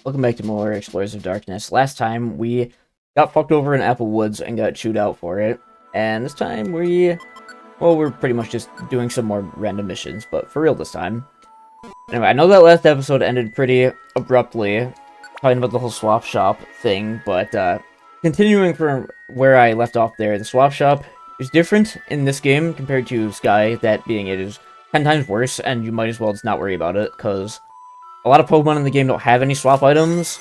welcome back to more Explorers of Darkness. Last time we got fucked over in Apple Woods and got chewed out for it, and this time we're pretty much just doing some more random missions, but for real this time. Anyway, I know that last episode ended pretty abruptly, talking about the whole swap shop thing, but continuing from where I left off there, the swap shop is different in this game compared to Sky, that being it is 10 times worse, and you might as well just not worry about it, because a lot of Pokemon in the game don't have any swap items.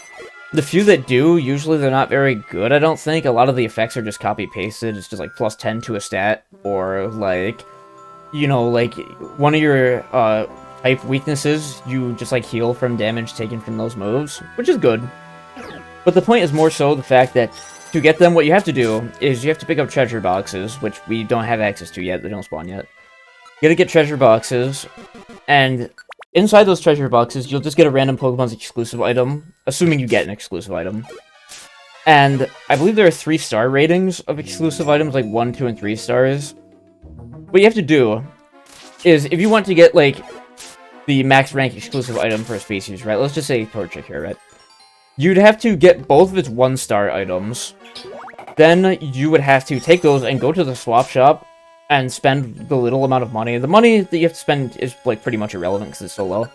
The few that do, usually they're not very good, I don't think. A lot of the effects are just copy-pasted. It's just like plus 10 to a stat, or like, you know, like one of your type weaknesses, you just like heal from damage taken from those moves, which is good. But the point is more so the fact that to get them, what you have to do is you have to pick up treasure boxes, which we don't have access to yet, they don't spawn yet. You gotta get treasure boxes, and inside those treasure boxes, you'll just get a random Pokemon's exclusive item, assuming you get an exclusive item. And I believe there are 3-star ratings of exclusive items, like 1, 2, and 3 stars. What you have to do is, if you want to get, like, the max rank exclusive item for a species, right? Let's just say Torchic here, right? You'd have to get both of its 1-star items. Then you would have to take those and go to the swap shop and spend the little amount of money. The money that you have to spend is, like, pretty much irrelevant because it's so low.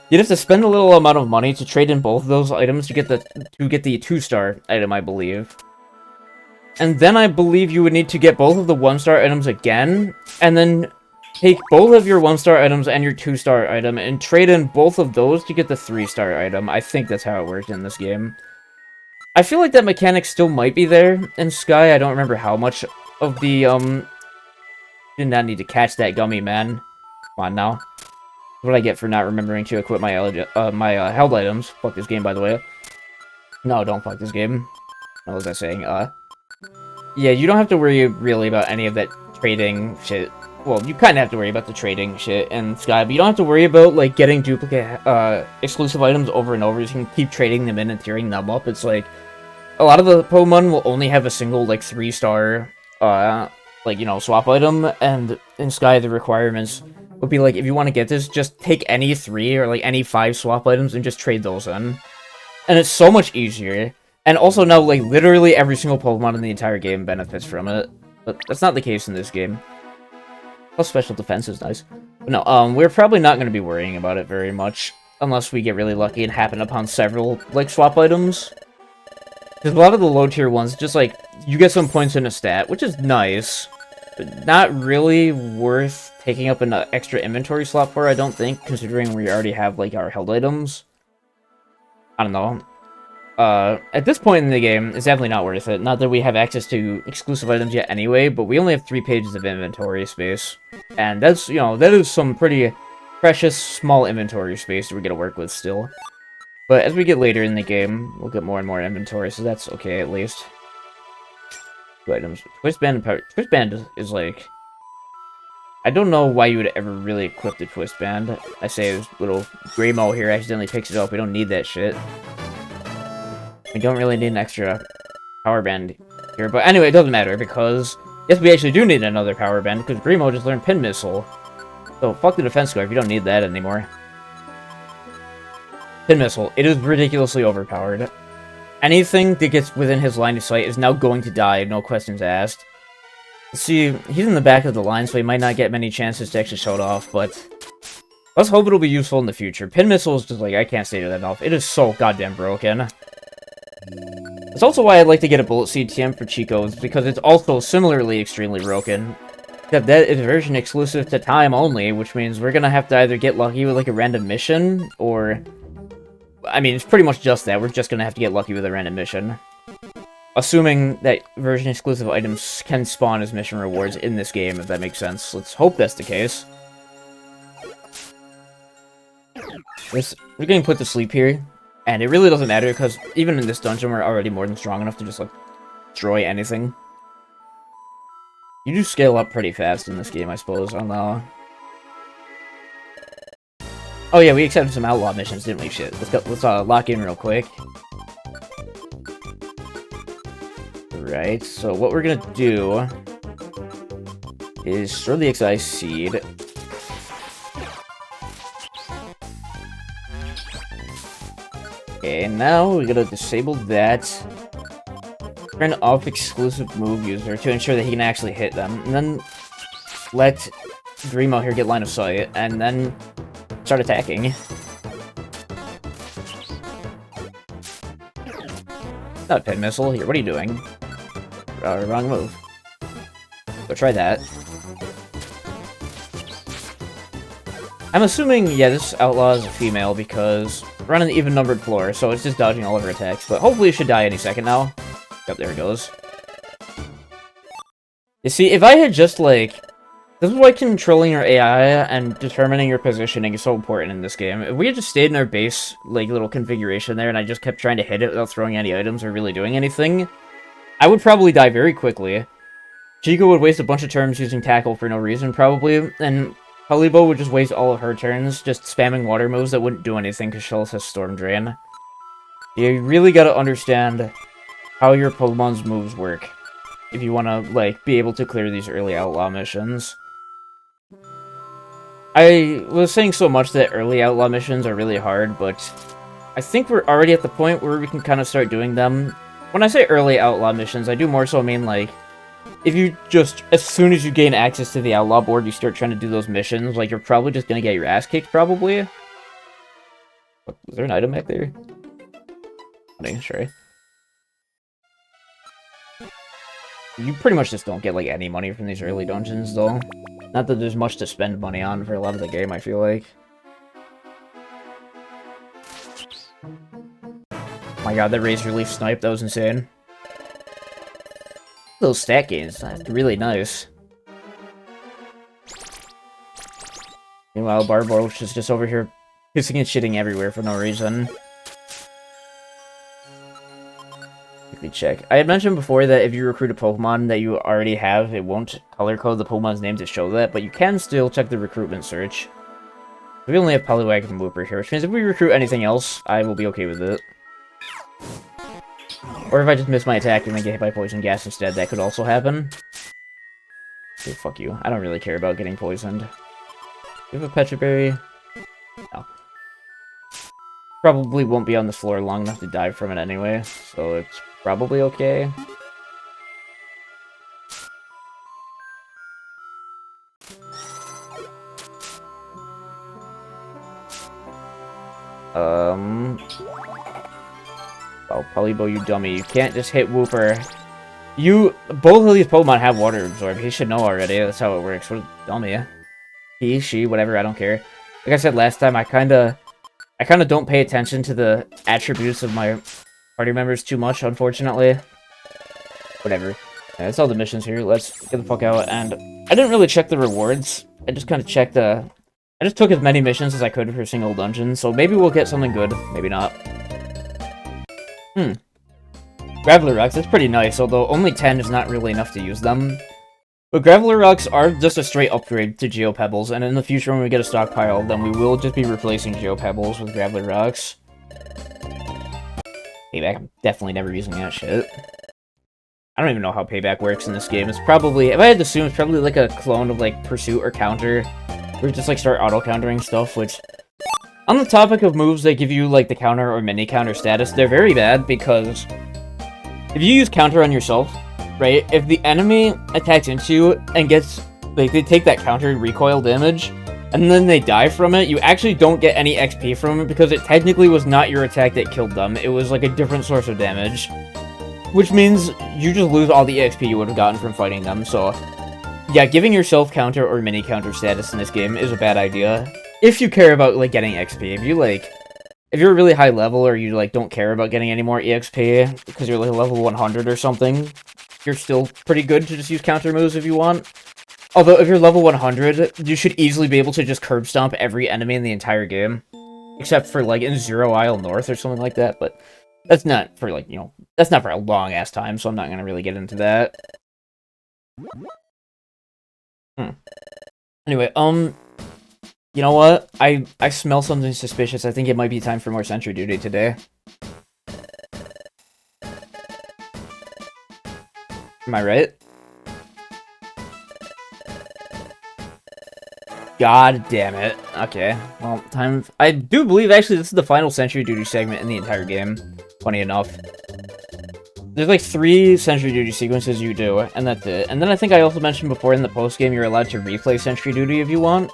You'd have to spend a little amount of money to trade in both of those items to get the 2-star item, I believe. And then I believe you would need to get both of the 1-star items again, and then take both of your 1-star items and your 2-star item and trade in both of those to get the 3-star item. I think that's how it works in this game. I feel like that mechanic still might be there in Sky. I don't remember how much of the, did not need to catch that gummy, man. Come on now. What I get for not remembering to equip my held items. Fuck this game, by the way. No, don't fuck this game. What was I saying? Yeah, you don't have to worry really about any of that trading shit. Well, you kind of have to worry about the trading shit in Sky, but you don't have to worry about, like, getting duplicate, exclusive items over and over. You can keep trading them in and tearing them up. It's like, a lot of the Pokemon will only have a single, like, 3-star, like, you know, swap item, and in Sky, the requirements would be, like, if you want to get this, just take any 3 or, like, any 5 swap items and just trade those in. And it's so much easier. And also now, like, literally every single Pokemon in the entire game benefits from it. But that's not the case in this game. Plus, special defense is nice. But no, we're probably not going to be worrying about it very much, unless we get really lucky and happen upon several, like, swap items. Because a lot of the low-tier ones, just, like, you get some points in a stat, which is nice, but not really worth taking up an extra inventory slot for, I don't think, considering we already have, like, our held items. I don't know. At this point in the game, it's definitely not worth it. Not that we have access to exclusive items yet anyway, but we only have 3 pages of inventory space. And that's, you know, that is some pretty precious, small inventory space that we're gonna work with still. But as we get later in the game, we'll get more and more inventory, so that's okay at least. 2 items. Twist Band and Power. Twist Band is like, I don't know why you would ever really equip the Twist Band. I say this little Greymo here accidentally picks it up. We don't need that shit. We don't really need an extra Power Band here. But anyway, it doesn't matter, because yes, we actually do need another Power Band, because Greymo just learned Pin Missile. So fuck the Defense Scarf, you don't need that anymore. Pin Missile. It is ridiculously overpowered. Anything that gets within his line of sight is now going to die, no questions asked. See, he's in the back of the line, so he might not get many chances to actually show it off, but let's hope it'll be useful in the future. Pin Missile is just like, I can't state it enough. It is so goddamn broken. That's also why I'd like to get a Bullet Seed TM for Chico's, because it's also similarly extremely broken. Except that is a version exclusive to time only, which means we're gonna have to either get lucky with, like, a random mission, or I mean, it's pretty much just that. We're just gonna have to get lucky with a random mission. Assuming that version-exclusive items can spawn as mission rewards in this game, if that makes sense. Let's hope that's the case. We're getting put to sleep here, and it really doesn't matter, because even in this dungeon, we're already more than strong enough to just, like, destroy anything. You do scale up pretty fast in this game, I suppose, on the... Oh yeah, we accepted some outlaw missions, didn't we? Shit. Let's lock in real quick. Right, so what we're gonna do is throw the Excise Seed. Okay, now we gotta disable that. Turn off exclusive move user to ensure that he can actually hit them. And then let Dream out here get line of sight, and then start attacking. Not pin missile here. What are you doing? Wrong move. Go try that. I'm assuming, yeah, this outlaw is a female because we're on an even-numbered floor, so it's just dodging all of her attacks. But hopefully it should die any second now. Yep, there it goes. You see, if I had just, like... This is why controlling your AI and determining your positioning is so important in this game. If we had just stayed in our base, like, little configuration there, and I just kept trying to hit it without throwing any items or really doing anything, I would probably die very quickly. Chico would waste a bunch of turns using Tackle for no reason, probably, and Polibo would just waste all of her turns just spamming water moves that wouldn't do anything because Shellis has Storm Drain. You really gotta understand how your Pokemon's moves work if you want to, like, be able to clear these early Outlaw missions. I was saying so much that early Outlaw missions are really hard, but I think we're already at the point where we can kind of start doing them. When I say early Outlaw missions, I do more so mean, like, if you just, as soon as you gain access to the Outlaw board, you start trying to do those missions, like, you're probably just gonna get your ass kicked, probably. What, was there an item back there? Sure. You pretty much just don't get, like, any money from these early dungeons, though. Not that there's much to spend money on for a lot of the game, I feel like. Oh my god, that Razor Leaf snipe, that was insane. Those stat gains, that's really nice. Meanwhile, Barboach is just over here pissing and shitting everywhere for no reason. Quickly check. I had mentioned before that if you recruit a Pokemon that you already have, it won't color code the Pokemon's name to show that, but you can still check the recruitment search. We only have Poliwag and Wooper here, which means if we recruit anything else, I will be okay with it. Or if I just miss my attack and then get hit by Poison Gas instead, that could also happen. Okay, fuck you. I don't really care about getting poisoned. You have a Pecha Berry? No. Probably won't be on this floor long enough to die from it anyway, so it's probably okay. Oh, Polibo, you dummy. You can't just hit Wooper. Both of these Pokemon have Water Absorb. He should know already. That's how it works. What a dummy. He, she, whatever, I don't care. Like I said last time, I kinda don't pay attention to the attributes of my party members too much, unfortunately. Whatever. Yeah, that's all the missions here. Let's get the fuck out. And I didn't really check the rewards. I just kind of checked I just took as many missions as I could for a single dungeon, so maybe we'll get something good. Maybe not. Graveler Rocks, that's pretty nice, although only 10 is not really enough to use them. But Graveler Rocks are just a straight upgrade to Geopebbles, and in the future when we get a stockpile, then we will just be replacing Geopebbles with Graveler Rocks. Payback, I'm definitely never using that shit. I don't even know how Payback works in this game. It's probably, if I had to assume, it's probably like a clone of like Pursuit or Counter, where you just like start auto-countering stuff, which... On the topic of moves that give you like the counter or mini counter status, they're very bad because if you use counter on yourself, right, if the enemy attacks into you and gets, like, they take that counter recoil damage, and then they die from it, you actually don't get any XP from it because it technically was not your attack that killed them. It was like a different source of damage, which means you just lose all the XP you would have gotten from fighting them. So yeah, giving yourself counter or mini counter status in this game is a bad idea. If you care about, like, getting XP, if you're a really high level or you, like, don't care about getting any more EXP because you're, like, level 100 or something, you're still pretty good to just use counter moves if you want. Although, if you're level 100, you should easily be able to just curb stomp every enemy in the entire game. Except for, like, in Zero Isle North or something like that, but that's not for, like, you know, that's not for a long-ass time, so I'm not gonna really get into that. Anyway, you know what? I smell something suspicious. I think it might be time for more sentry duty today. Am I right? God damn it. Okay, well, time... I do believe, actually, this is the final Sentry Duty segment in the entire game. Funny enough. There's like 3 Sentry Duty sequences you do, and that's it. And then I think I also mentioned before in the post-game you're allowed to replay Sentry Duty if you want.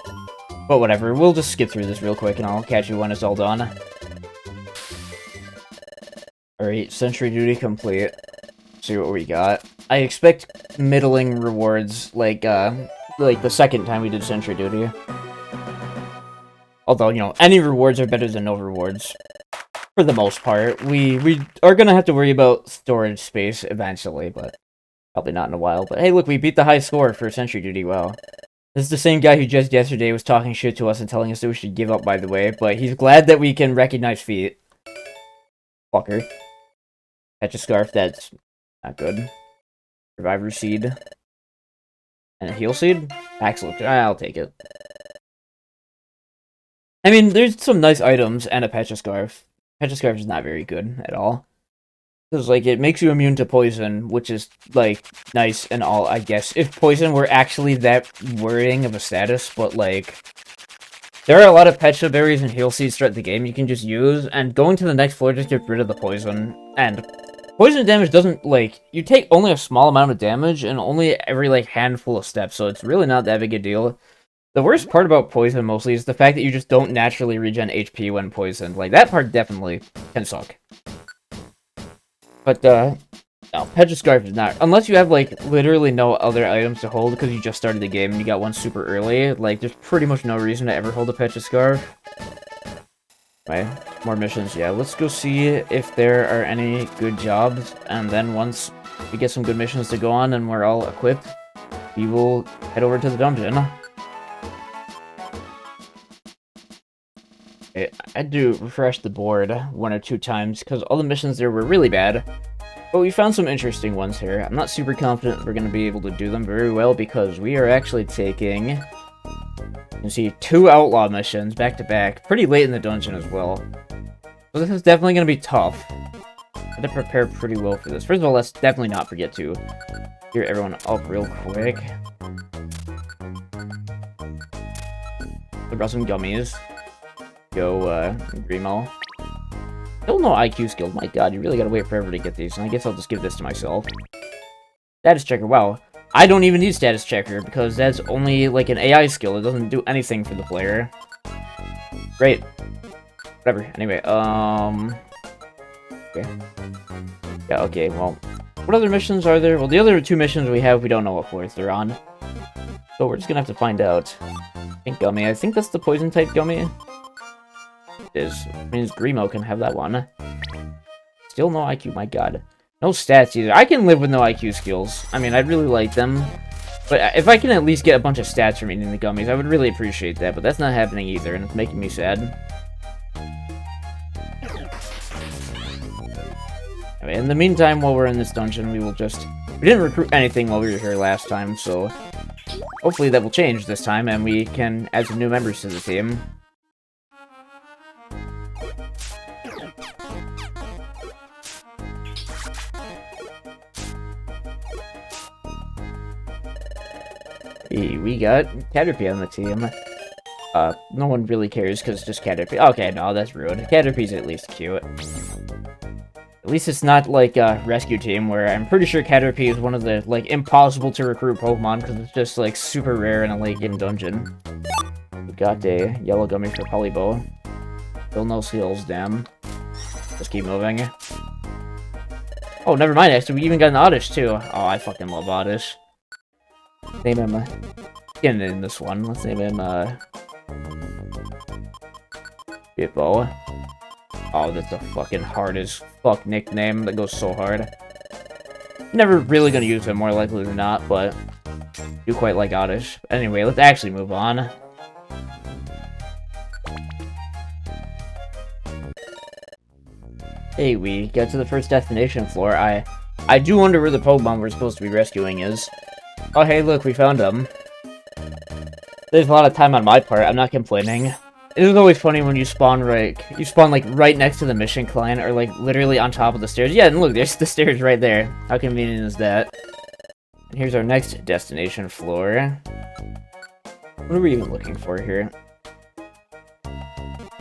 But whatever, we'll just skip through this real quick and I'll catch you when it's all done. Alright, Sentry Duty complete. See what we got. I expect middling rewards, like the second time we did Sentry Duty. Although, you know, any rewards are better than no rewards. For the most part. We are gonna have to worry about storage space eventually, but probably not in a while. But hey, look, we beat the high score for Sentry Duty, wow. This is the same guy who just yesterday was talking shit to us and telling us that we should give up, by the way, but he's glad that we can recognize feet. Fucker. Catch a scarf, that's not good. Survivor seed. And a heal seed? Excellent. I'll take it. I mean, there's some nice items and a Pecha Scarf. Pecha Scarf is not very good at all. Because, like, it makes you immune to poison, which is, like, nice and all, I guess. If poison were actually that worrying of a status, but, like... There are a lot of Pecha Berries and heal seeds throughout the game you can just use, and going to the next floor just gets rid of the poison. And poison damage doesn't, like... You take only a small amount of damage, and only every, like, handful of steps, so it's really not that big a deal. The worst part about poison, mostly, is the fact that you just don't naturally regen HP when poisoned. Like, that part definitely can suck. But, no, Pecha Scarf is not. Unless you have, like, literally no other items to hold because you just started the game and you got one super early, like, there's pretty much no reason to ever hold a Pecha Scarf. Right, more missions, yeah. Let's go see if there are any good jobs, and then once we get some good missions to go on and we're all equipped, we will head over to the dungeon. I had to refresh the board 1 or 2 times because all the missions there were really bad. But we found some interesting ones here. I'm not super confident we're going to be able to do them very well because we are actually taking, you can see, 2 outlaw missions back to back, pretty late in the dungeon as well. So this is definitely going to be tough. I had to prepare pretty well for this. First of all, let's definitely not forget to gear everyone up real quick. I brought some gummies. Go, Grimo. Still no IQ skills. My god, you really gotta wait forever to get these, and I guess I'll just give this to myself. Status checker, wow. I don't even need status checker, because that's only, like, an AI skill. It doesn't do anything for the player. Great. Whatever. Anyway, okay. Yeah, okay, well, what other missions are there? Well, the other 2 missions we have, we don't know what floors they're on. So we're just gonna have to find out. Pink gummy. I think that's the poison-type gummy. Is means Grimo can have that one. Still no IQ, my god. No stats either. I can live with no IQ skills. I mean, I'd really like them. But if I can at least get a bunch of stats from eating the gummies, I would really appreciate that. But that's not happening either, and it's making me sad. Anyway, in the meantime, while we're in this dungeon, we will just... We didn't recruit anything while we were here last time, so... Hopefully that will change this time, and we can add some new members to the team. Hey, we got Caterpie on the team. No one really cares because it's just Caterpie. Okay, no, that's rude. Caterpie's at least cute. At least it's not like a rescue team where I'm pretty sure Caterpie is one of the, like, impossible to recruit Pokemon because it's just, like, super rare in a late game dungeon. We got a yellow gummy for Polybo. Still no skills, damn. Just keep moving. Oh, never mind, actually, we even got an Oddish, too. Oh, I fucking love Oddish. Name him, getting in this one. Let's name him, Bippo. Oh, that's a fucking hard as fuck nickname that goes so hard. Never really gonna use him, more likely than not, but do quite like Oddish. Anyway, let's actually move on. Hey, we get to the first destination floor. I do wonder where the Pokemon we're supposed to be rescuing is. Oh, hey, look, we found them. There's a lot of time on my part, I'm not complaining. It is always funny when you spawn, like, right next to the mission client, or, like, literally on top of the stairs. Yeah, and look, there's the stairs right there. How convenient is that? And here's our next destination floor. What are we even looking for here?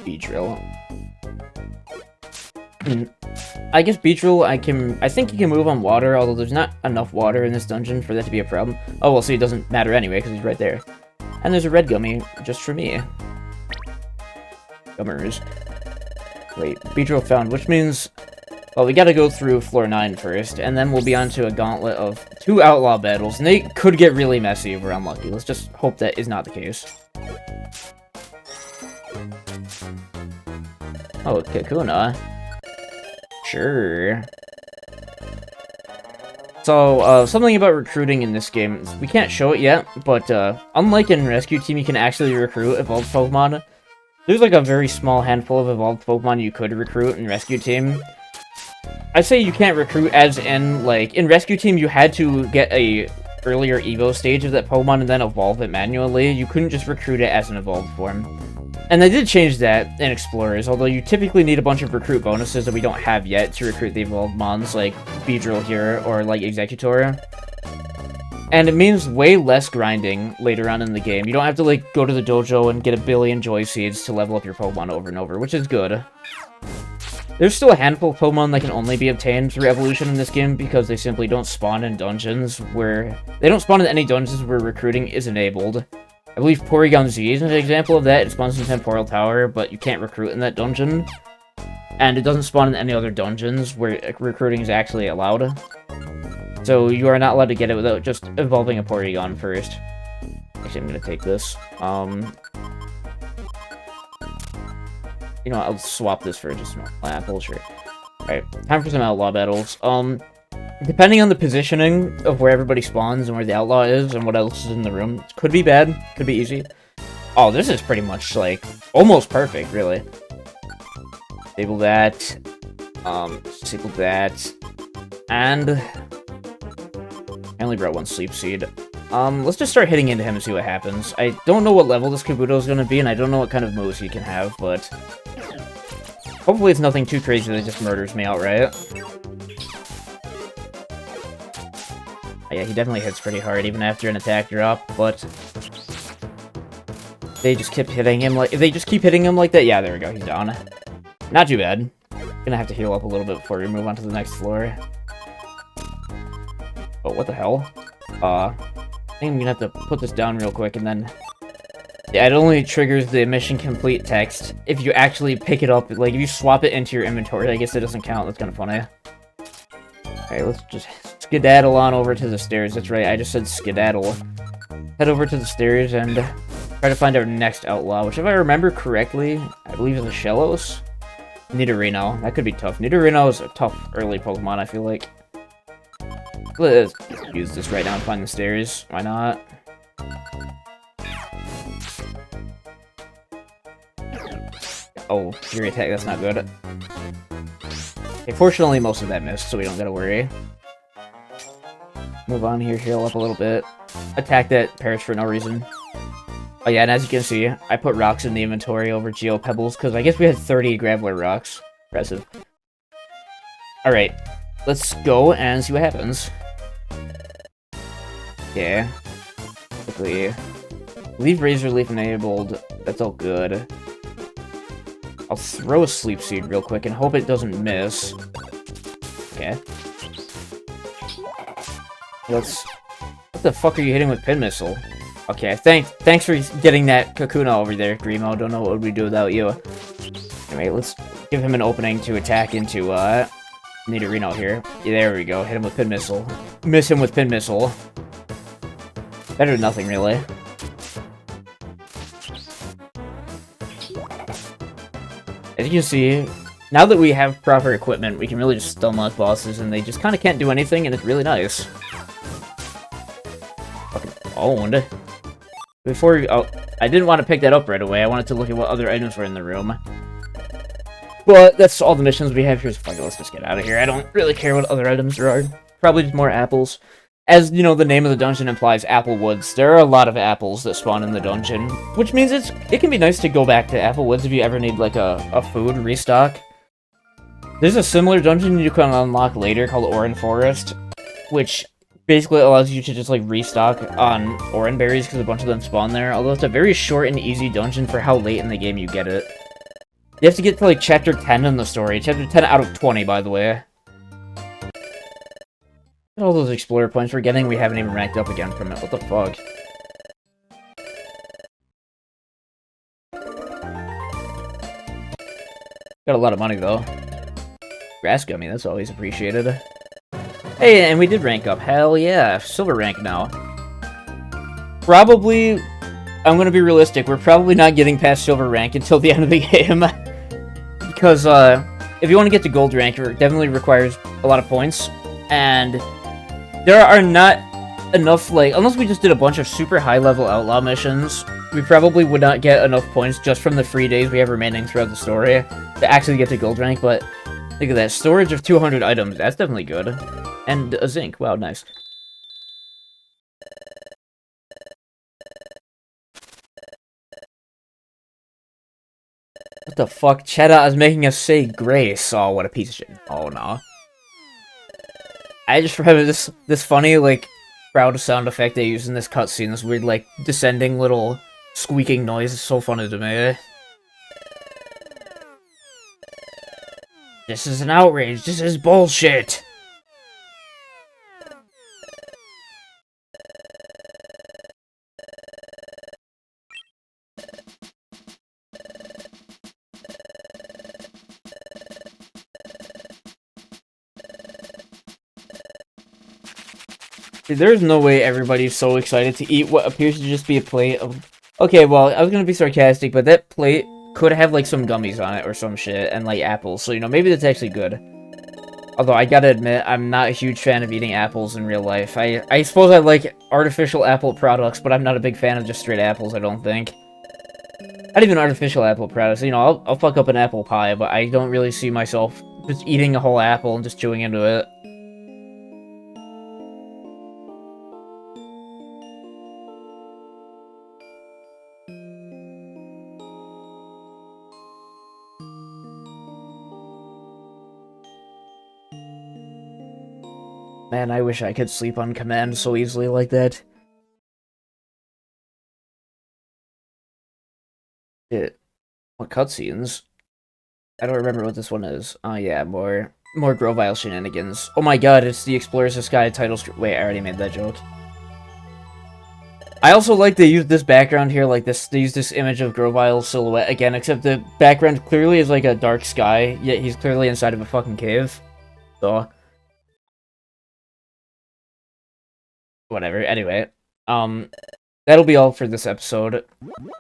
Beedrill. I guess Beedrill, I think he can move on water, although there's not enough water in this dungeon for that to be a problem. Oh, well, see, it doesn't matter anyway, because he's right there. And there's a red gummy, just for me. Gummers. Wait, Beedrill found, which means... Well, we gotta go through floor 9 first, and then we'll be on to a gauntlet of 2 outlaw battles, and they could get really messy if we're unlucky. Let's just hope that is not the case. Oh, Kakuna. Sure. So, something about recruiting in this game, we can't show it yet, but unlike in Rescue Team, you can actually recruit evolved Pokemon. There's like a very small handful of evolved Pokemon you could recruit in Rescue Team. I say you can't recruit as in, like, in Rescue Team you had to get a earlier Evo stage of that Pokemon and then evolve it manually. You couldn't just recruit it as an evolved form. And they did change that in Explorers, although you typically need a bunch of recruit bonuses that we don't have yet to recruit the evolved mons, like Beedrill here, or like Exeggutor. And it means way less grinding later on in the game. You don't have to, like, go to the dojo and get a billion Joy Seeds to level up your Pokemon over and over, which is good. There's still a handful of Pokemon that can only be obtained through evolution in this game because they simply don't spawn in dungeons where... They don't spawn in any dungeons where recruiting is enabled. I believe Porygon Z is an example of that. It spawns in Temporal Tower, but you can't recruit in that dungeon. And it doesn't spawn in any other dungeons where recruiting is actually allowed. So you are not allowed to get it without just evolving a Porygon first. Actually, I'm gonna take this. You know, I'll swap this for just an apple, sure. Alright, time for some outlaw battles. Depending on the positioning of where everybody spawns and where the outlaw is and what else is in the room, it could be bad, could be easy. Oh, this is pretty much, like, almost perfect, really. Disable that. Disable that. And... I only brought 1 Sleep Seed. Let's just start hitting into him and see what happens. I don't know what level this Kabuto is going to be, and I don't know what kind of moves he can have, but... Hopefully it's nothing too crazy that just murders me outright. Yeah, he definitely hits pretty hard, even after an attack drop, but... They just keep hitting him like... If they just keep hitting him like that, yeah, there we go, he's down. Not too bad. Gonna have to heal up a little bit before we move on to the next floor. Oh, what the hell? I think I'm gonna have to put this down real quick and then... Yeah, it only triggers the mission complete text if you actually pick it up. Like, if you swap it into your inventory, I guess it doesn't count. That's kind of funny. Okay, let's just skedaddle on over to the stairs. That's right, I just said skedaddle. Head over to the stairs and try to find our next outlaw, which if I remember correctly, I believe is a Shellos. Nidorino. That could be tough. Nidorino is a tough early Pokemon, I feel like. Let's use this right now and find the stairs. Why not? Oh, Fury Attack, that's not good. Okay, fortunately, most of that missed, so we don't gotta worry. Move on here, heal up a little bit. Attack that Perish for no reason. Oh yeah, and as you can see, I put rocks in the inventory over Geo Pebbles, because I guess we had 30 Graveler rocks. Impressive. Alright, let's go and see what happens. Yeah. Quickly. Leave Razor Leaf enabled. That's all good. I'll throw a Sleep Seed real quick and hope it doesn't miss. Okay. Let's... What the fuck are you hitting with Pin Missile? Okay, thanks for getting that Kakuna over there, Grimo. Don't know what we would do without you. Anyway, let's give him an opening to attack into, Nidorino here. Yeah, there we go. Hit him with Pin Missile. Miss him with Pin Missile. Better than nothing, really. As you can see, now that we have proper equipment, we can really just stun lock bosses, and they just kind of can't do anything, and it's really nice. Fucking owned. Before, oh, I didn't want to pick that up right away. I wanted to look at what other items were in the room. But that's all the missions we have here. So fuck it, let's just get out of here. I don't really care what other items there are. Probably just more apples. As, you know, the name of the dungeon implies, Apple Woods. There are a lot of apples that spawn in the dungeon, which means it can be nice to go back to Apple Woods if you ever need, like, a food restock. There's a similar dungeon you can unlock later called Oran Forest, which basically allows you to just, like, restock on Oran berries because a bunch of them spawn there. Although it's a very short and easy dungeon for how late in the game you get it. You have to get to, like, chapter 10 in the story. Chapter 10 out of 20, by the way. All those explorer points we're getting, we haven't even ranked up again from it. What the fuck? Got a lot of money, though. Grass gummy, that's always appreciated. Hey, and we did rank up. Hell yeah. Silver rank now. Probably, I'm gonna be realistic, we're probably not getting past silver rank until the end of the game. Because, if you want to get to gold rank, it definitely requires a lot of points. And there are not enough, like, unless we just did a bunch of super high-level outlaw missions, we probably would not get enough points just from the free days we have remaining throughout the story to actually get to gold rank, but look at that. Storage of 200 items. That's definitely good. And a zinc. Wow, nice. What the fuck? Cheddar is making us say grace. Oh, what a piece of shit. Oh, no. I just remember this funny, like, crowd sound effect they use in this cutscene. This weird, like, descending little squeaking noise. It's so funny to me. This is an outrage. This is bullshit. Dude, there's no way everybody's so excited to eat what appears to just be a plate of... Okay, well, I was gonna be sarcastic, but that plate could have, like, some gummies on it or some shit, and, like, apples, so, you know, maybe that's actually good. Although, I gotta admit, I'm not a huge fan of eating apples in real life. I suppose I like artificial apple products, but I'm not a big fan of just straight apples, I don't think. Not even artificial apple products, you know, I'll fuck up an apple pie, but I don't really see myself just eating a whole apple and just chewing into it. Man, I wish I could sleep on command so easily like that. Shit. What cutscenes? I don't remember what this one is. Oh yeah, more Grovyle shenanigans. Oh my god, it's the Explorers of Sky title screen. Wait, I already made that joke. I also like they use this background here, like this. They use this image of Grovyle's silhouette again, except the background clearly is like a dark sky, yet he's clearly inside of a fucking cave. So... whatever, anyway. That'll be all for this episode.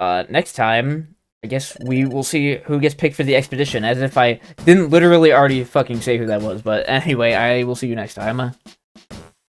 Next time, I guess we will see who gets picked for the expedition, as if I didn't literally already fucking say who that was, but anyway, I will see you next time.